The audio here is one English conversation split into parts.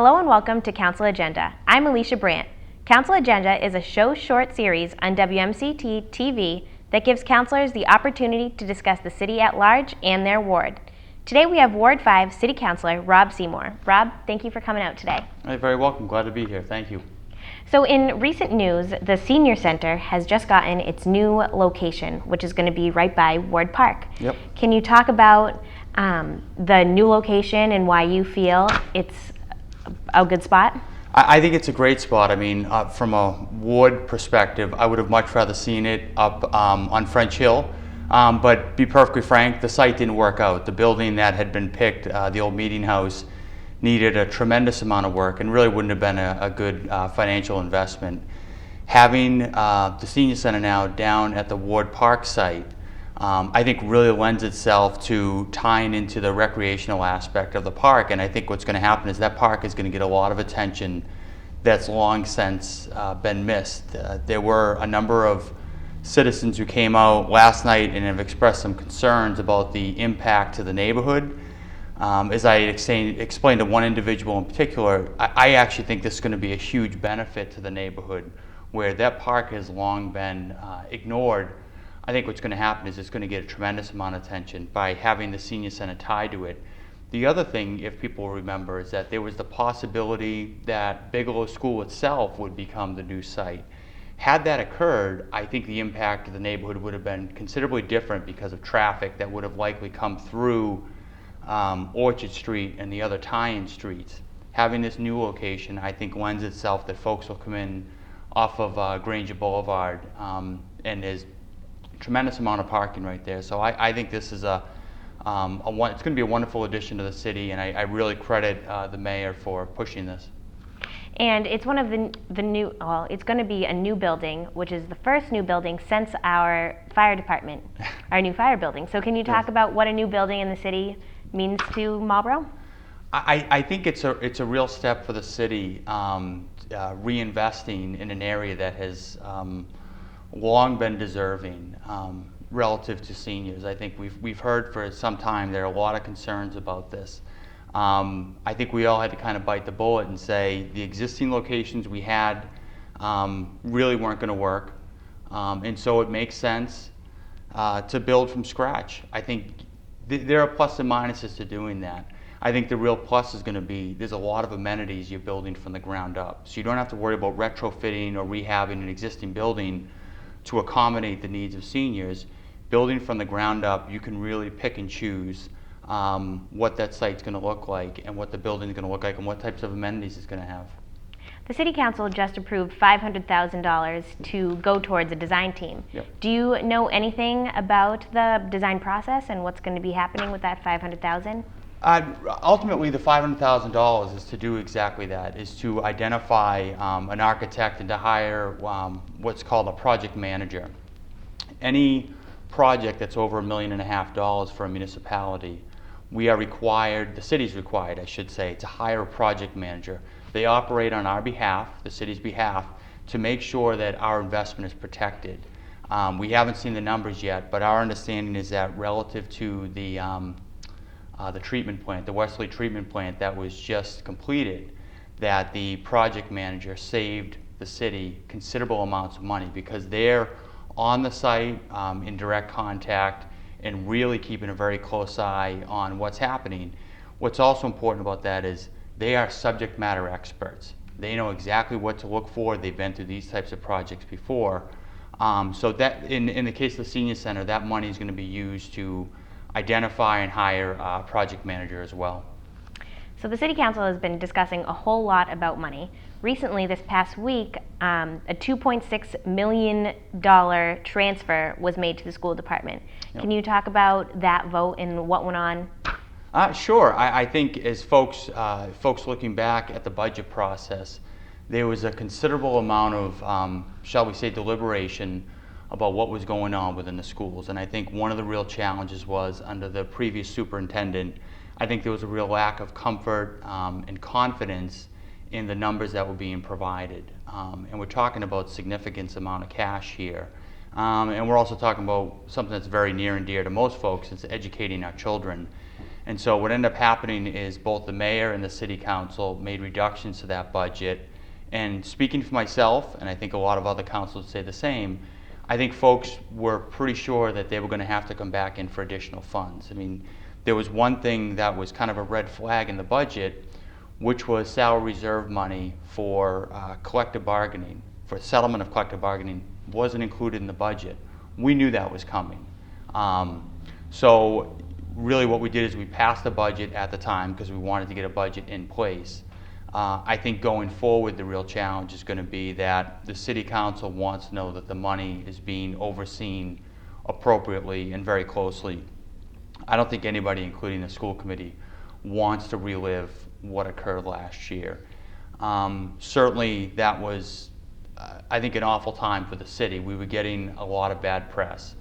Hello and welcome to Council Agenda. I'm Alicia Brandt. Council Agenda is a short series on WMCT-TV that gives councilors the opportunity to discuss the city at large and their ward. Today we have Ward 5 City Councilor Rob Seymour. Rob, thank you for coming out today. You're very welcome. Glad to be here. Thank you. So in recent news, the Senior Center has just gotten its new location, which is going to be right by Ward Park. Yep. Can you talk about the new location and why you feel it's a good spot? I think it's a great spot. I mean, from a ward perspective, I would have much rather seen it up on French Hill. But be perfectly frank, the site didn't work out. The building that had been picked, the old meeting house, needed a tremendous amount of work and really wouldn't have been a good financial investment. Having the Senior Center now down at the Ward Park site, I think really lends itself to tying into the recreational aspect of the park. And I think what's going to happen is that park is going to get a lot of attention that's long since been missed. There were a number of citizens who came out last night and have expressed some concerns about the impact to the neighborhood. As I explained to one individual in particular, I actually think this is going to be a huge benefit to the neighborhood where that park has long been ignored. I think what's going to happen is it's going to get a tremendous amount of attention by having the Senior Center tied to it. The other thing, if people remember, is that there was the possibility that Bigelow School itself would become the new site. Had that occurred, I think the impact of the neighborhood would have been considerably different because of traffic that would have likely come through Orchard Street and the other tie-in streets. Having this new location, I think, lends itself that folks will come in off of Granger Boulevard, and there's tremendous amount of parking right there. So I think this is it's going to be a wonderful addition to the city, and I really credit the mayor for pushing this. And it's one of the new, well, it's going to be a new building, which is the first new building since our fire department, our new fire building. So can you talk about what a new building in the city means to Marlboro? I think it's a real step for the city, reinvesting in an area that has long been deserving relative to seniors. I think we've heard for some time there are a lot of concerns about this. I think we all had to kind of bite the bullet and say the existing locations we had really weren't going to work, and so it makes sense to build from scratch. I think there are plus and minuses to doing that. I think the real plus is going to be there's a lot of amenities you're building from the ground up, so you don't have to worry about retrofitting or rehabbing an existing building to accommodate the needs of seniors. Building from the ground up, you can really pick and choose what that site's going to look like and what the building's going to look like and what types of amenities it's going to have. The City Council just approved $500,000 to go towards a design team. Yep. Do you know anything about the design process and what's going to be happening with that $500,000? Ultimately, the $500,000 is to do exactly that, is to identify an architect and to hire what's called a project manager. Any project that's over $1.5 million for a municipality, we are required, the city's required, I should say, to hire a project manager. They operate on our behalf, the city's behalf, to make sure that our investment is protected. We haven't seen the numbers yet, but our understanding is that relative to the treatment plant, the Wesley treatment plant that was just completed, that the project manager saved the city considerable amounts of money because they're on the site in direct contact and really keeping a very close eye on what's happening. What's also important about that is they are subject matter experts. They know exactly what to look for. They've been through these types of projects before. So that in the case of the Senior Center, that money is going to be used to identify and hire a project manager as well. So the City Council has been discussing a whole lot about money. Recently, this past week, a $2.6 million transfer was made to the school department. Yep. Can you talk about that vote and what went on? Sure. I think as folks looking back at the budget process, there was a considerable amount of, shall we say, deliberation about what was going on within the schools. And I think one of the real challenges was under the previous superintendent, I think there was a real lack of comfort and confidence in the numbers that were being provided. And we're talking about significant amount of cash here. And we're also talking about something that's very near and dear to most folks, it's educating our children. And so what ended up happening is both the mayor and the city council made reductions to that budget. And speaking for myself, and I think a lot of other councils say the same, I think folks were pretty sure that they were going to have to come back in for additional funds. I mean, there was one thing that was kind of a red flag in the budget, which was salary reserve money for collective bargaining, for settlement of collective bargaining, wasn't included in the budget. We knew that was coming. So really what we did is we passed the budget at the time because we wanted to get a budget in place. I think going forward, the real challenge is going to be that the city council wants to know that the money is being overseen appropriately and very closely. I don't think anybody, including the school committee, wants to relive what occurred last year. Certainly that was, I think, an awful time for the city. We were getting a lot of bad press.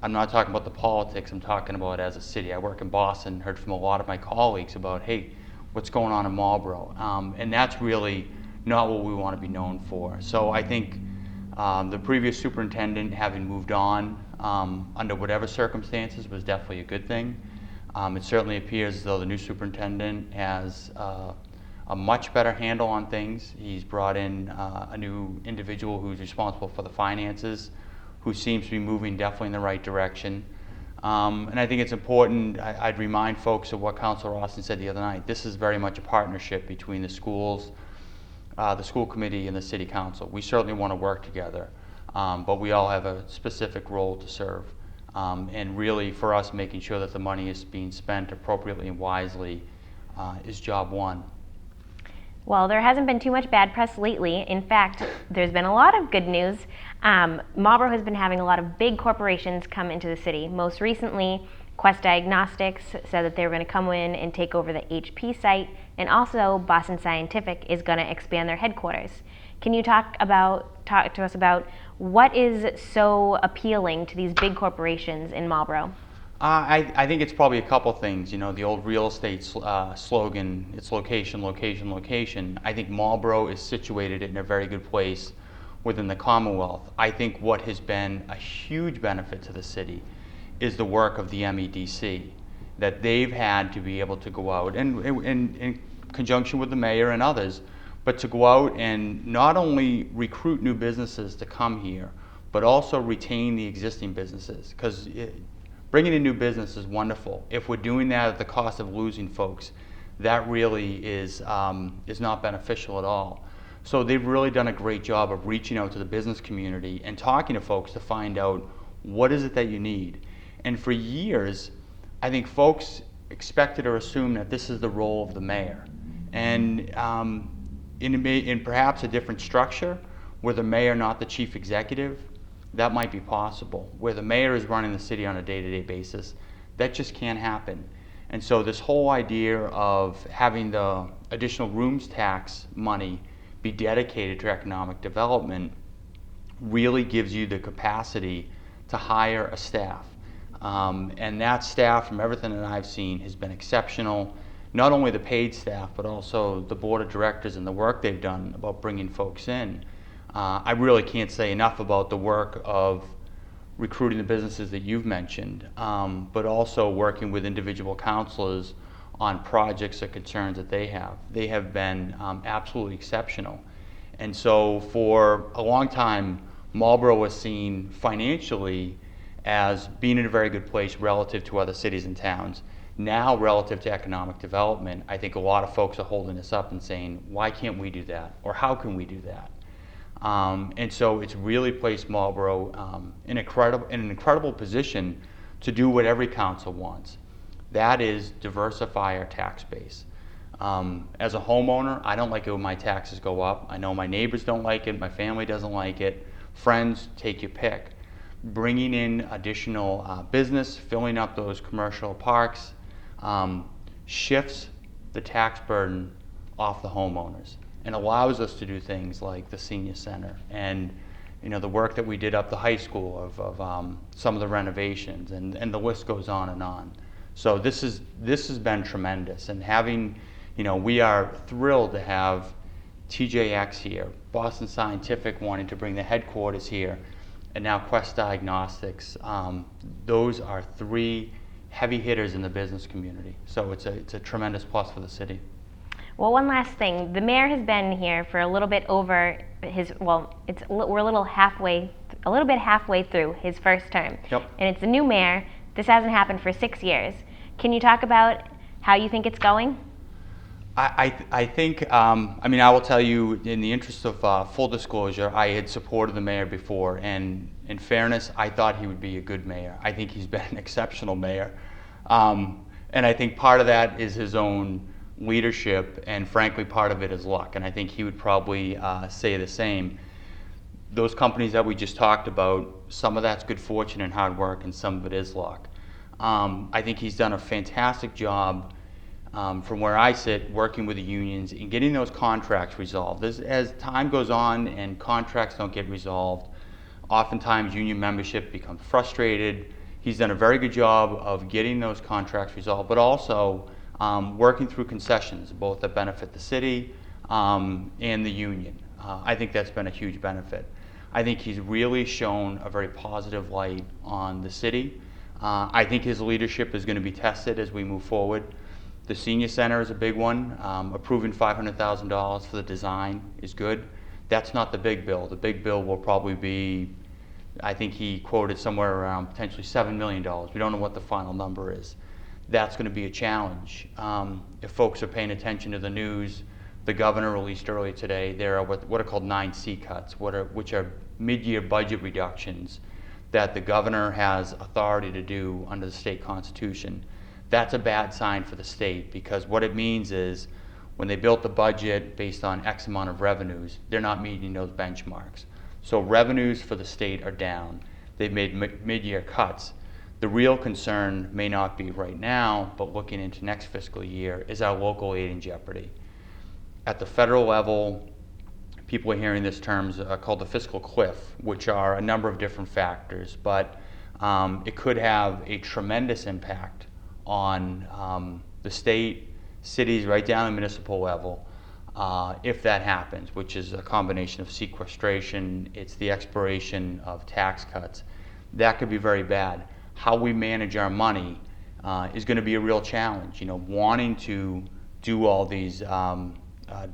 I'm not talking about the politics, I'm talking about as a city. I work in Boston, heard from a lot of my colleagues about, hey, what's going on in Marlboro? And that's really not what we want to be known for. So I think the previous superintendent, having moved on under whatever circumstances, was definitely a good thing. It certainly appears as though the new superintendent has a much better handle on things. He's brought in a new individual who's responsible for the finances, who seems to be moving definitely in the right direction. And I think it's important, I'd remind folks of what Councilor Austin said the other night. This is very much a partnership between the schools, the school committee, and the city council. We certainly want to work together, but we all have a specific role to serve. And really, for us, making sure that the money is being spent appropriately and wisely is job one. Well, there hasn't been too much bad press lately. In fact, there's been a lot of good news. Marlboro has been having a lot of big corporations come into the city. Most recently, Quest Diagnostics said that they were going to come in and take over the HP site, and also Boston Scientific is going to expand their headquarters. Can you talk to us about what is so appealing to these big corporations in Marlboro? I think it's probably a couple things. You know, the old real estate slogan, it's location, location, location. I think Marlboro is situated in a very good place within the Commonwealth. I think what has been a huge benefit to the city is the work of the MEDC, that they've had to be able to go out and in conjunction with the mayor and others, but to go out and not only recruit new businesses to come here, but also retain the existing businesses. Because bringing in new business is wonderful. If we're doing that at the cost of losing folks, that really is not beneficial at all. So they've really done a great job of reaching out to the business community and talking to folks to find out what is it that you need. And for years, I think folks expected or assumed that this is the role of the mayor. And in perhaps a different structure, where the mayor not the chief executive, that might be possible. Where the mayor is running the city on a day-to-day basis, that just can't happen. And so this whole idea of having the additional rooms tax money be dedicated to economic development really gives you the capacity to hire a staff. And that staff, from everything that I've seen, has been exceptional. Not only the paid staff, but also the board of directors and the work they've done about bringing folks in. I really can't say enough about the work of recruiting the businesses that you've mentioned, but also working with individual councilors on projects or concerns that they have. They have been absolutely exceptional. And so for a long time, Marlboro was seen financially as being in a very good place relative to other cities and towns. Now, relative to economic development, I think a lot of folks are holding us up and saying, why can't we do that? Or how can we do that? And so it's really placed Marlboro in an incredible position to do what every council wants. That is diversify our tax base. As a homeowner, I don't like it when my taxes go up. I know my neighbors don't like it, my family doesn't like it. Friends, take your pick. Bringing in additional business, filling up those commercial parks, shifts the tax burden off the homeowners and allows us to do things like the senior center and the work that we did up the high school of some of the renovations, and the list goes on and on. So this has been tremendous, and we are thrilled to have TJX here, Boston Scientific wanting to bring the headquarters here, and now Quest Diagnostics. Those are three heavy hitters in the business community. So it's a tremendous plus for the city. Well, one last thing. The mayor has been here for a little bit over we're a little bit halfway through his first term. Yep. And it's a new mayor. This hasn't happened for 6 years. Can you talk about how you think it's going? I think, I will tell you, in the interest of full disclosure, I had supported the mayor before, and in fairness, I thought he would be a good mayor. I think he's been an exceptional mayor. And I think part of that is his own leadership, and frankly, part of it is luck. And I think he would probably say the same. Those companies that we just talked about, some of that's good fortune and hard work, and some of it is luck. I think he's done a fantastic job from where I sit, working with the unions and getting those contracts resolved. As time goes on and contracts don't get resolved, oftentimes union membership becomes frustrated. He's done a very good job of getting those contracts resolved, but also working through concessions, both that benefit the city and the union. I think that's been a huge benefit. I think he's really shown a very positive light on the city. I think his leadership is going to be tested as we move forward. The senior center is a big one. Approving $500,000 for the design is good. That's not the big bill. The big bill will probably be, I think he quoted somewhere around potentially $7 million. We don't know what the final number is. That's going to be a challenge. If folks are paying attention to the news, the governor released earlier today, there are what are called 9C cuts, which are mid-year budget reductions that the governor has authority to do under the state constitution. That's a bad sign for the state, because what it means is when they built the budget based on X amount of revenues, they're not meeting those benchmarks. So revenues for the state are down. They've made mid-year cuts. The real concern may not be right now, but looking into next fiscal year, is our local aid in jeopardy. At the federal level, people are hearing these terms called the fiscal cliff, which are a number of different factors, but it could have a tremendous impact on the state, cities, right down to municipal level, if that happens, which is a combination of sequestration, it's the expiration of tax cuts. That could be very bad. How we manage our money is going to be a real challenge. Wanting to do all these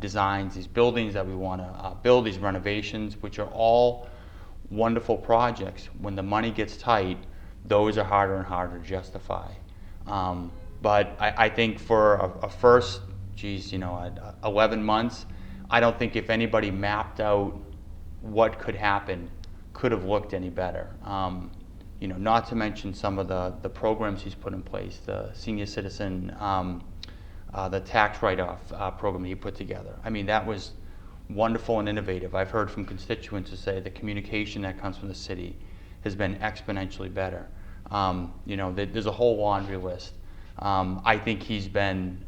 designs, these buildings that we want to build, these renovations, which are all wonderful projects. When the money gets tight, those are harder and harder to justify. But I think for a first, 11 months, I don't think if anybody mapped out what could happen, could have looked any better. Not to mention some of the programs he's put in place, the senior citizen, the tax write-off program that he put together. I mean, that was wonderful and innovative. I've heard from constituents who say the communication that comes from the city has been exponentially better. There's a whole laundry list. I think he's done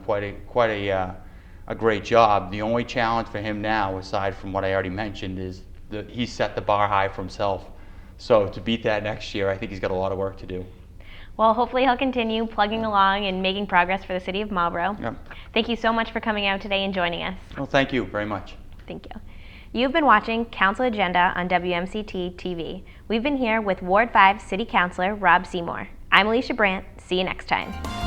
quite a great job. The only challenge for him now, aside from what I already mentioned, is he's set the bar high for himself. So to beat that next year, I think he's got a lot of work to do. Well, hopefully he'll continue plugging along and making progress for the city of Marlborough. Yep. Thank you so much for coming out today and joining us. Well, thank you very much. Thank you. You've been watching Council Agenda on WMCT-TV. We've been here with Ward 5 City Councilor Rob Seymour. I'm Alicia Brandt. See you next time.